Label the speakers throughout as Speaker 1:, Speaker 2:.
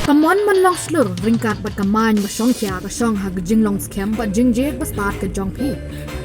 Speaker 1: Kamon man long slur ringkat bat kamay ma shong kya ka shong hag jinglong scam bat jingjek bas pat ka jong pi.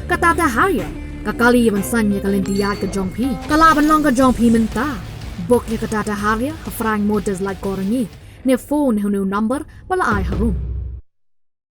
Speaker 1: Katata haya kakali ban san ya kalintiya ka jong pi. Kalaban long ka jong pi minta. Bok ya katata haya ha frang motors like korangi. Ne phone hunu number bala ai harum.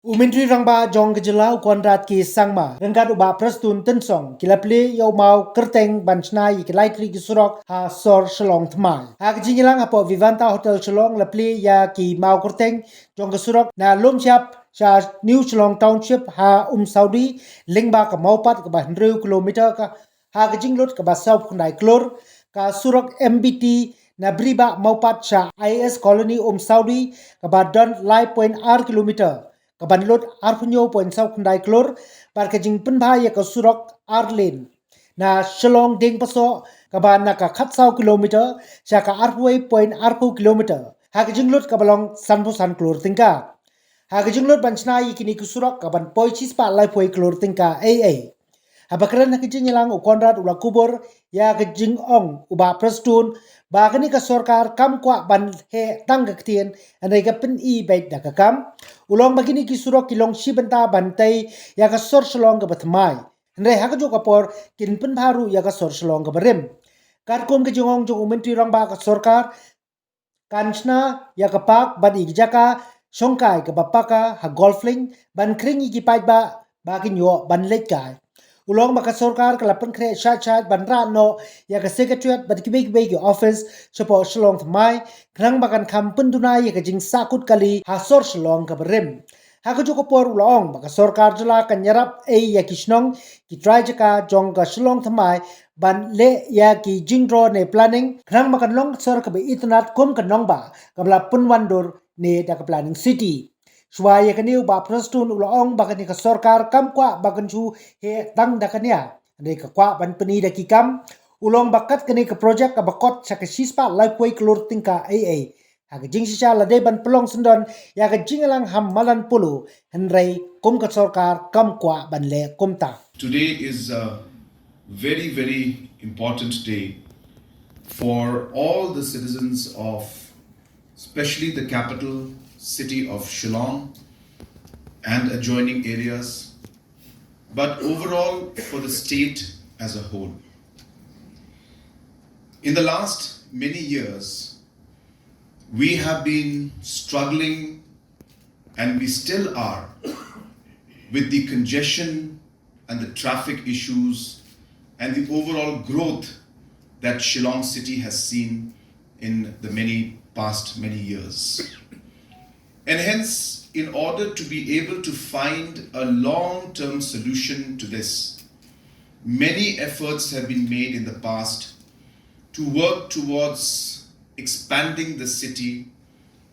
Speaker 2: Umentri rangba jong jylla Conrad ki sangma rangkat uba Prestone tensong Plie yau mau Kyrteng ban sngi ki Surok ha sor Shillong Thymmai. Ha jingilang apo Vivanta Hotel Shillong Plie ya ki mau Kyrteng jong Surok na lom siap sa New Shillong Township ha Saudi lingba ka maupat ka ba 100 kilometer ka ha jinglot ka ba south kundai klor ka Surok MBT na briba maupat sa IS colony Saudi ka ba don lai point r kilometer kaban lot arpunyo point sau kundai klor par ka jing penba ya ka Surok arlen na Shillong ding paso kaban na ka khat sau kilometer sa ka arpui point arpu kilometer ha ka jing lot kabalong sanpu san klor tingka ha ka jing lot ban snai kini ku Surok kaban poi chis pa lai poi klor tingka aa habakran na ka jing ilang u Conrad ula Khubor ya ka jing ong uba Prestone ba kani ka sorkar kam kwa ban he tang ka tien anai ka pen I bait da ka kam ulong bagini ki Surok kilong shibenta bantai ya ka sor Shillong ka Thymmai ndai ha ka jo ka por kin pen baru ya ka sor Shillong ka berem kar kom ka jongong jong umentri rang ba ka sorkar kanchna ya ka pak ban igjaka songkai ka bapaka ha golfling ban kring ki pai ba kin yo ban lek kai ulong maka sorkar kala penkre chat ban ra no ya ka secretariat bat ki ki office support Shillong Thymmai krang bakan kam penduna ya ka jing sakut kali ha sor Shillong ka berem ha ka joko por ulong maka sorkar jala kan nyarap ya kisnong ki try jaka jong ka Shillong Thymmai ban le ya ki jingro ne planning krang makan long sor ka be itnat kom ka nong ba kabla punwandor ne da ka planning city Suaya kaniu ba Prestone ulong ba kani ka sorkar kam kwa ba kanchu he tang da kania ane ka kwa ban peni da ki kam ulong bakat kani ka project ka bakot sa ka sispa lai poi klor tingka aa ha ka jing sisa la de ban pelong sendon ya ka jingalang ham malan pulu henrei kum ka sorkar kam kwa ban le kum ta.
Speaker 3: Today is a very, very important day for all the citizens of especially the capital city of Shillong and adjoining areas, but overall for the state as a whole. In the last many years, we have been struggling, and we still are, with the congestion and the traffic issues and the overall growth that Shillong city has seen in the past many years. And hence, in order to be able to find a long-term solution to this, many efforts have been made in the past to work towards expanding the city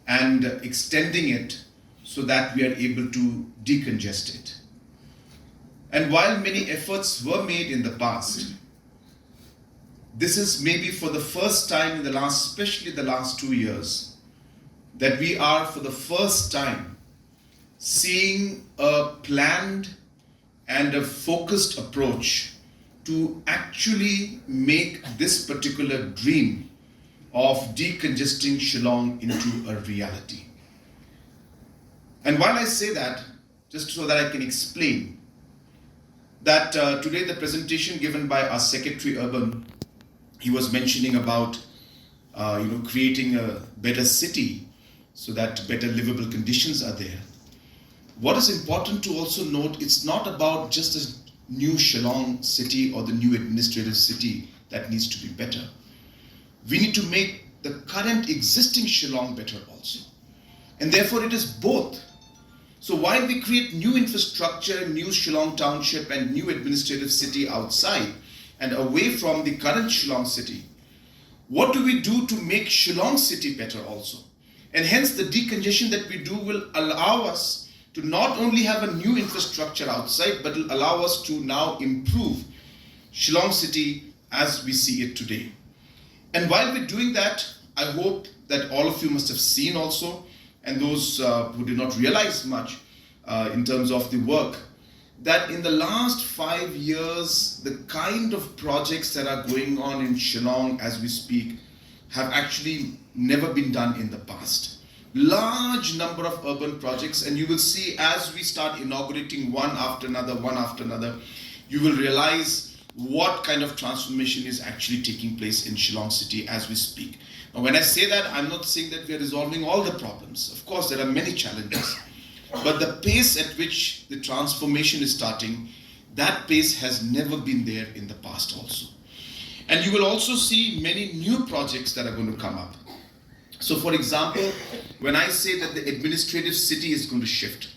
Speaker 3: and extending it so that we are able to decongest it. And while many efforts were made in the past, this is maybe for the first time in especially the last 2 years, that we are for the first time seeing a planned and a focused approach to actually make this particular dream of decongesting Shillong into a reality. And while I say that, just so that I can explain, that today the presentation given by our Secretary Urban, he was mentioning about creating a better city so that better livable conditions are there. What is important to also note, it's not about just a new Shillong city or the new administrative city that needs to be better. We need to make the current existing Shillong better also. And therefore it is both. So while we create new infrastructure, new Shillong township and new administrative city outside and away from the current Shillong city, what do we do to make Shillong city better also? And hence the decongestion that we do will allow us to not only have a new infrastructure outside, but will allow us to now improve Shillong city as we see it today. And while we're doing that, I hope that all of you must have seen also, and those who did not realize much in terms of the work, that in the last 5 years, the kind of projects that are going on in Shillong as we speak have actually never been done in the past. large number of urban projects, and you will see as we start inaugurating one after another, you will realize what kind of transformation is actually taking place in Shillong city as we speak. Now, when I say that, I'm not saying that we are resolving all the problems. Of course, there are many challenges, but the pace at which the transformation is starting, that pace has never been there in the past also. And you will also see many new projects that are going to come up. So for example, when I say that the administrative city is going to shift,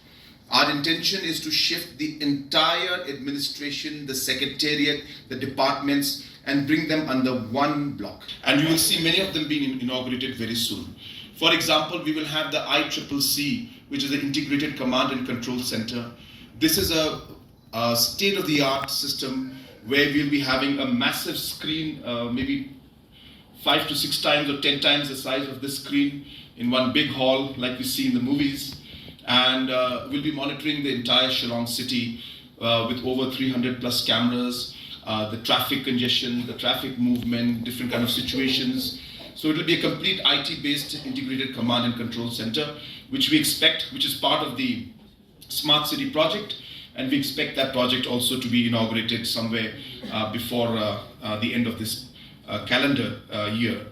Speaker 3: our intention is to shift the entire administration, the secretariat, the departments, and bring them under one block. And you will see many of them being inaugurated very soon. For example, we will have the ICCC, which is the Integrated Command and Control Center. This is a state-of-the-art system where we'll be having a massive screen, maybe 5 to 6 times or 10 times the size of this screen in one big hall like we see in the movies. And we'll be monitoring the entire Shillong city with over 300 plus cameras, the traffic congestion, the traffic movement, different kind of situations. So it will be a complete IT-based integrated command and control center, which we expect, which is part of the Smart City project. And we expect that project also to be inaugurated somewhere before the end of this calendar year.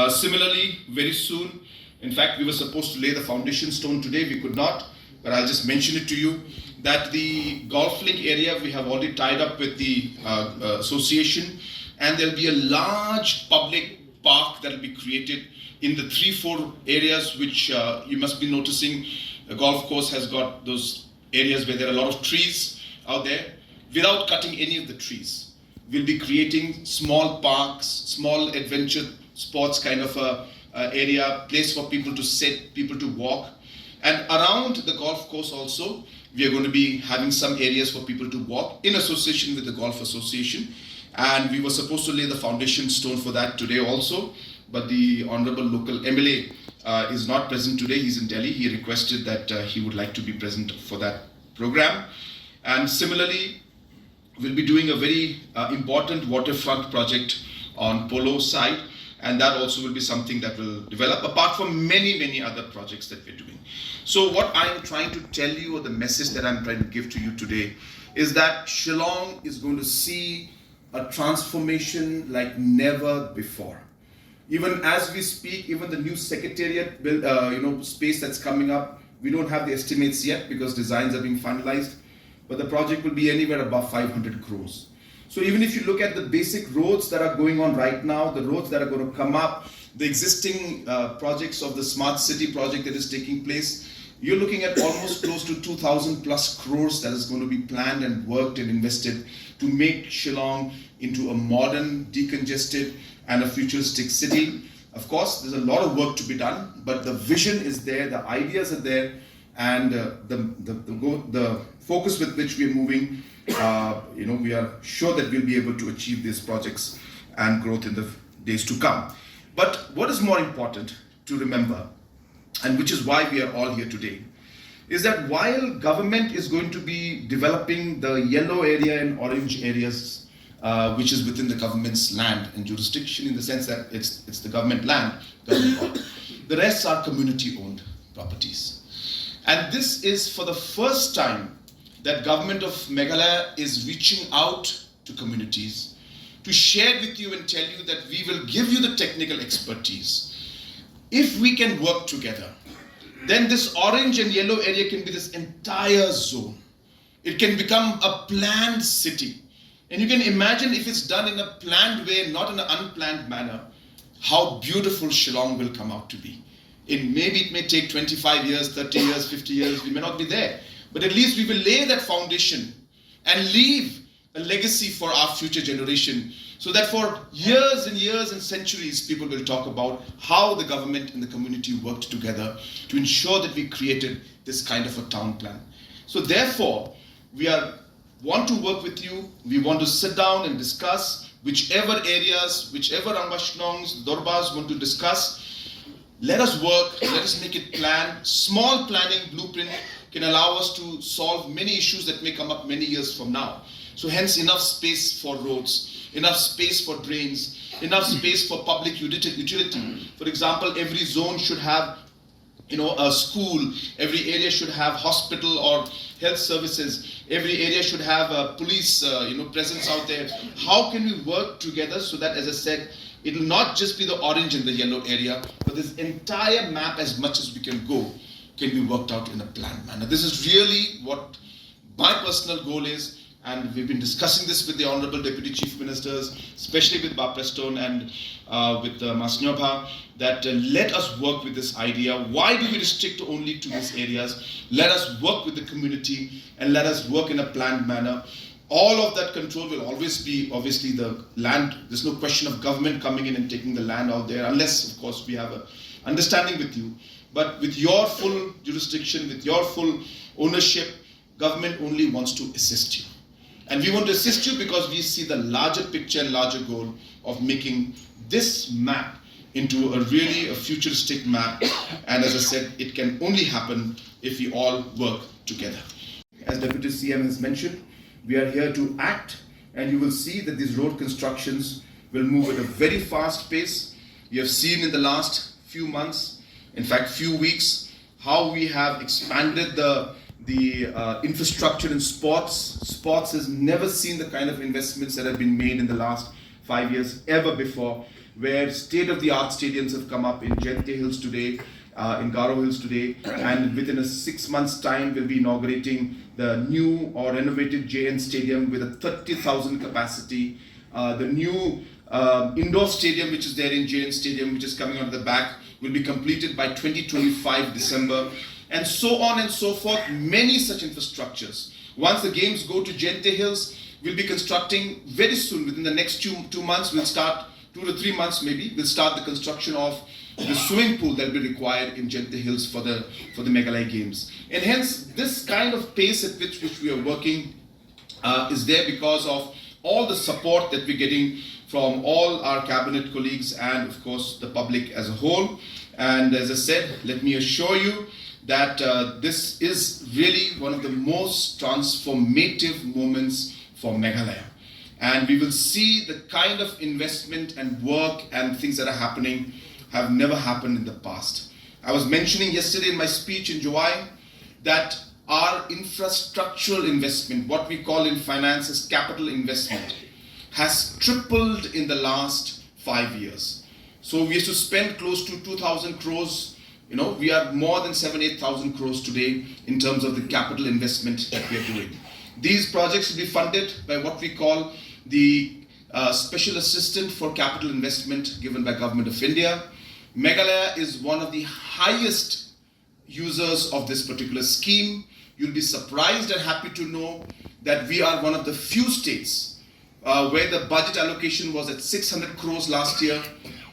Speaker 3: Similarly, very soon, in fact, we were supposed to lay the foundation stone today. We could not, but I'll just mention it to you that the golf link area, we have already tied up with the association, and there'll be a large public park that will be created in the 3-4 areas which you must be noticing. The golf course has got those areas where there are a lot of trees out there. Without cutting any of the trees, we'll be creating small parks, small adventure sports kind of a area, place for people to sit, people to walk. And around the golf course also, we are going to be having some areas for people to walk in association with the Golf Association. And we were supposed to lay the foundation stone for that today also, but the Honorable Local MLA is not present today. He's in Delhi. He requested that he would like to be present for that program. And similarly, we'll be doing a very important waterfront project on Polo side, and that also will be something that will develop, apart from many other projects that we're doing. So what I'm trying to tell you, or the message that I'm trying to give to you today, is that Shillong is going to see a transformation like never before. Even as we speak, even the new secretariat space that's coming up, we don't have the estimates yet because designs are being finalized, but the project will be anywhere above 500 crores. So even if you look at the basic roads that are going on right now, the roads that are going to come up, the existing projects of the Smart City project that is taking place, you're looking at almost close to 2,000 plus crores that is going to be planned and worked and invested to make Shillong into a modern, decongested and a futuristic city. Of course, there's a lot of work to be done, but the vision is there, the ideas are there, and the focus with which we are moving, we are sure that we'll be able to achieve these projects and growth in the days to come. But what is more important to remember, and which is why we are all here today, is that while government is going to be developing the yellow area and orange areas, which is within the government's land and jurisdiction, in the sense that it's the government land, the rest are community-owned properties. And this is for the first time that government of Meghalaya is reaching out to communities to share with you and tell you that we will give you the technical expertise. If we can work together, then this orange and yellow area can be this entire zone. It can become a planned city. And you can imagine if it's done in a planned way, not in an unplanned manner, how beautiful Shillong will come out to be. Maybe it may take 25 years, 30 years, 50 years, we may not be there. But at least we will lay that foundation and leave a legacy for our future generation, so that for years and years and centuries, people will talk about how the government and the community worked together to ensure that we created this kind of a town plan. So therefore, we want to work with you. We want to sit down and discuss whichever areas, whichever Rangmashnongs, Dorbas want to discuss. Let us work, let us make it plan. Small planning blueprint can allow us to solve many issues that may come up many years from now. So hence enough space for roads, enough space for drains, enough space for public utility. For example, every zone should have a school, every area should have hospital or health services, every area should have a police presence out there. How can we work together so that, as I said, it will not just be the orange and the yellow area, but this entire map, as much as we can go, can be worked out in a planned manner. This is really what my personal goal is, and we've been discussing this with the Honorable Deputy Chief Ministers, especially with Prestone and with Masnyobha, that let us work with this idea. Why do we restrict only to these areas? Let us work with the community and let us work in a planned manner. All of that control will always be, obviously, the land. There's no question of government coming in and taking the land out there, unless, of course, we have an understanding with you. But with your full jurisdiction, with your full ownership, government only wants to assist you. And we want to assist you because we see the larger picture, larger goal of making this map into a futuristic map. And as I said, it can only happen if we all work together. As Deputy CM has mentioned, we are here to act, and you will see that these road constructions will move at a very fast pace. You have seen in the last few months, in fact few weeks, how we have expanded the infrastructure in sports. Sports has never seen the kind of investments that have been made in the last 5 years ever before, where state-of-the-art stadiums have come up in Jaintia Hills today, in Garo Hills today, and within a 6 months' time we'll be inaugurating the new or renovated JN Stadium with a 30,000 capacity, the new indoor stadium which is there in JN Stadium, which is coming out of the back, will be completed by 2025 December, and so on and so forth. Many such infrastructures. Once the games go to Jaintia Hills, we'll be constructing very soon, within the next two months, we'll start, 2 to 3 months maybe, we'll start the construction of the swimming pool that will be required in Jaintia Hills for the Meghalaya Games. And hence, this kind of pace at which we are working is there because of all the support that we're getting from all our cabinet colleagues and, of course, the public as a whole. And as I said, let me assure you that this is really one of the most transformative moments for Meghalaya. And we will see the kind of investment and work and things that are happening have never happened in the past. I was mentioning yesterday in my speech in July that our infrastructural investment, what we call in finance as capital investment, has tripled in the last 5 years. So we used to spend close to 2,000 crores. We are more than 7,000-8,000 crores today in terms of the capital investment that we are doing. These projects will be funded by what we call the Special Assistant for Capital Investment given by Government of India. Meghalaya is one of the highest users of this particular scheme. You'll be surprised and happy to know that we are one of the few states where the budget allocation was at 600 crores last year.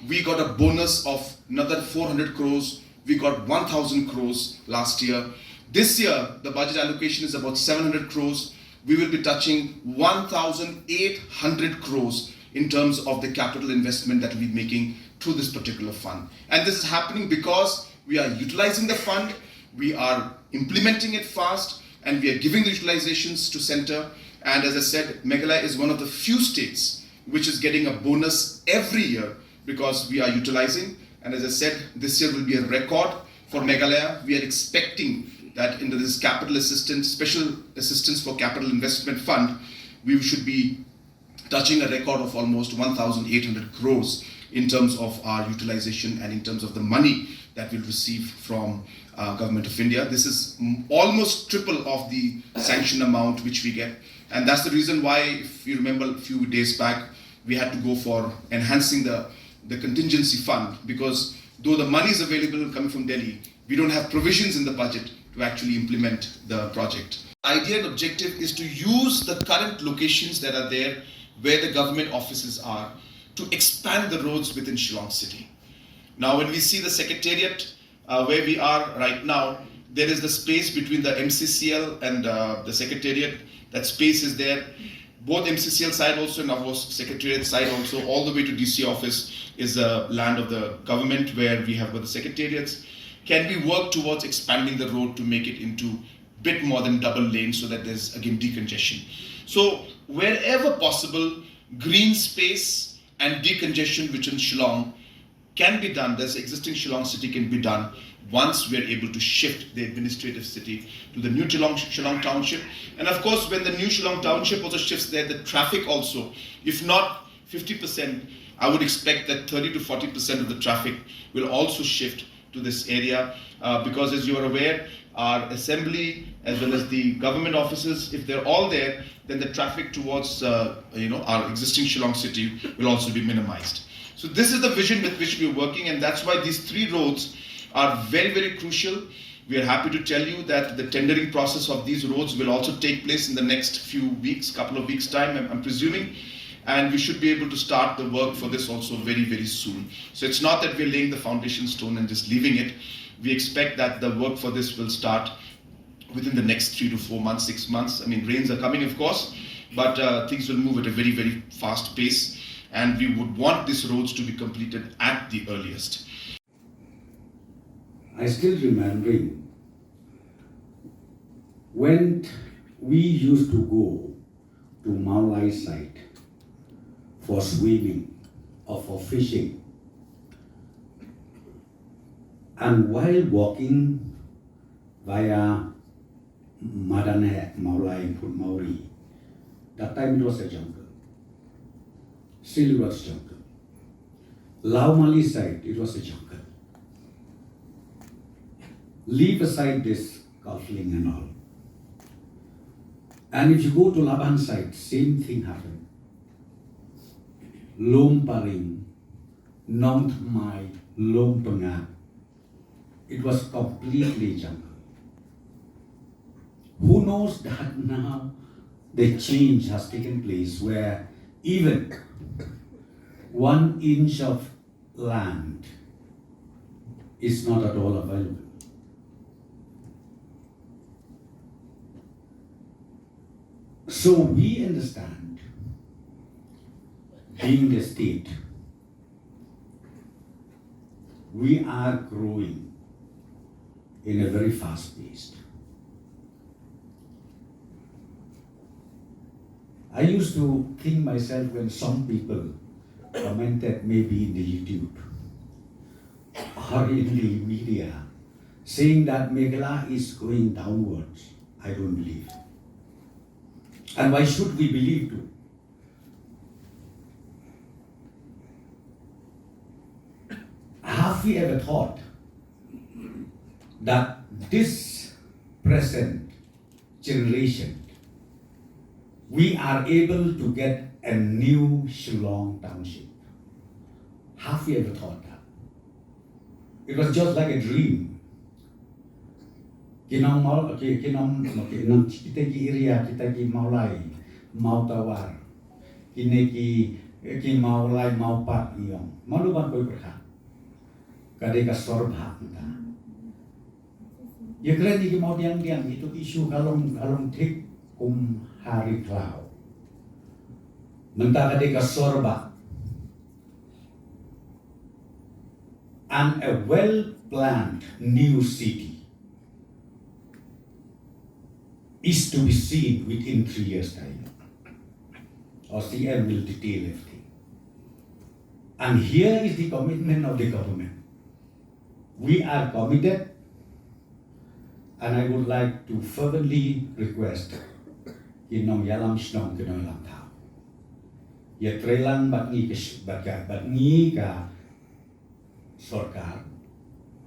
Speaker 3: We got a bonus of another 400 crores. We got 1,000 crores last year. This year, the budget allocation is about 700 crores. We will be touching 1,800 crores in terms of the capital investment that we'll be making through this particular fund. And this is happening because we are utilizing the fund, we are implementing it fast, and we are giving the utilizations to center. And as I said, Meghalaya is one of the few states which is getting a bonus every year because we are utilizing. And as I said, this year will be a record for Meghalaya. We are expecting that into this capital assistance, special assistance for capital investment fund, we should be touching a record of almost 1,800 crores in terms of our utilization and in terms of the money that we'll receive from Government of India. This is almost triple of the sanction amount which we get. And that's the reason why, if you remember a few days back, we had to go for enhancing the contingency fund, because though the money is available coming from Delhi, we don't have provisions in the budget to actually implement the project. The idea and objective is to use the current locations that are there where the government offices are to expand the roads within Shillong city. Now when we see the secretariat where we are right now, there is the space between the MCCL and the secretariat. That space is there. Both MCCL side also and our secretariat side also, all the way to DC office is the land of the government where we have got the secretariats. Can we work towards expanding the road to make it into a bit more than double lane so that there's again decongestion? So wherever possible, green space and decongestion within Shillong can be done, this existing Shillong city can be done once we are able to shift the administrative city to the new Shillong township. And of course, when the new Shillong township also shifts there, the traffic also, if not 50%, I would expect that 30 to 40% of the traffic will also shift to this area because as you are aware, our assembly as well as the government offices, if they're all there, then the traffic towards our existing Shillong city will also be minimized. So this is the vision with which we are working, and that's why these 3 roads are very, very crucial. We are happy to tell you that the tendering process of these roads will also take place in the next few weeks, couple of weeks time, I'm presuming. And we should be able to start the work for this also very, very soon. So it's not that we're laying the foundation stone and just leaving it. We expect that the work for this will start within the next 3 to 4 months, 6 months. I mean, rains are coming, of course, but things will move at a very, very fast pace. And we would want these roads to be completed at the earliest.
Speaker 4: I still remembering when we used to go to Meghalaya site for swimming or for fishing. And while walking via Madane, Meghalaya, Put Maori, that time it was a jungle. Still it was jungle. Laumali side, it was a jungle. Leave aside this golfing and all. And if you go to Laban side, same thing happened. Lom Paring, Nong Thymmai, Lom Panga. It was completely jungle. Who knows that now the change has taken place where even 1 inch of land is not at all available. So we understand, being the state, we are growing in a very fast pace. I used to think myself when some people commented maybe in the YouTube or in the media saying that Meghalaya is going downwards, I don't believe. And why should we believe too? Have we ever thought that this present generation, we are able to get a new Shillong township? Have we ever thought that? It was just like a dream. Kita area kita ki Maulai, mau tawar, ki Maulai mau pat iong, malu ban koi berkat, kadeka sorba kita. Ya keren ki mau diang itu isu kalong tik hari klau. Mentah kadeka sorba, and a well-planned new city is to be seen within 3 years' time. Or CM will detail everything. And here is the commitment of the government. We are committed, and I would like to fervently request Kinong Yalam Shnong Kinong Yalam Tao. Ya trelang bat ngi ka sorkar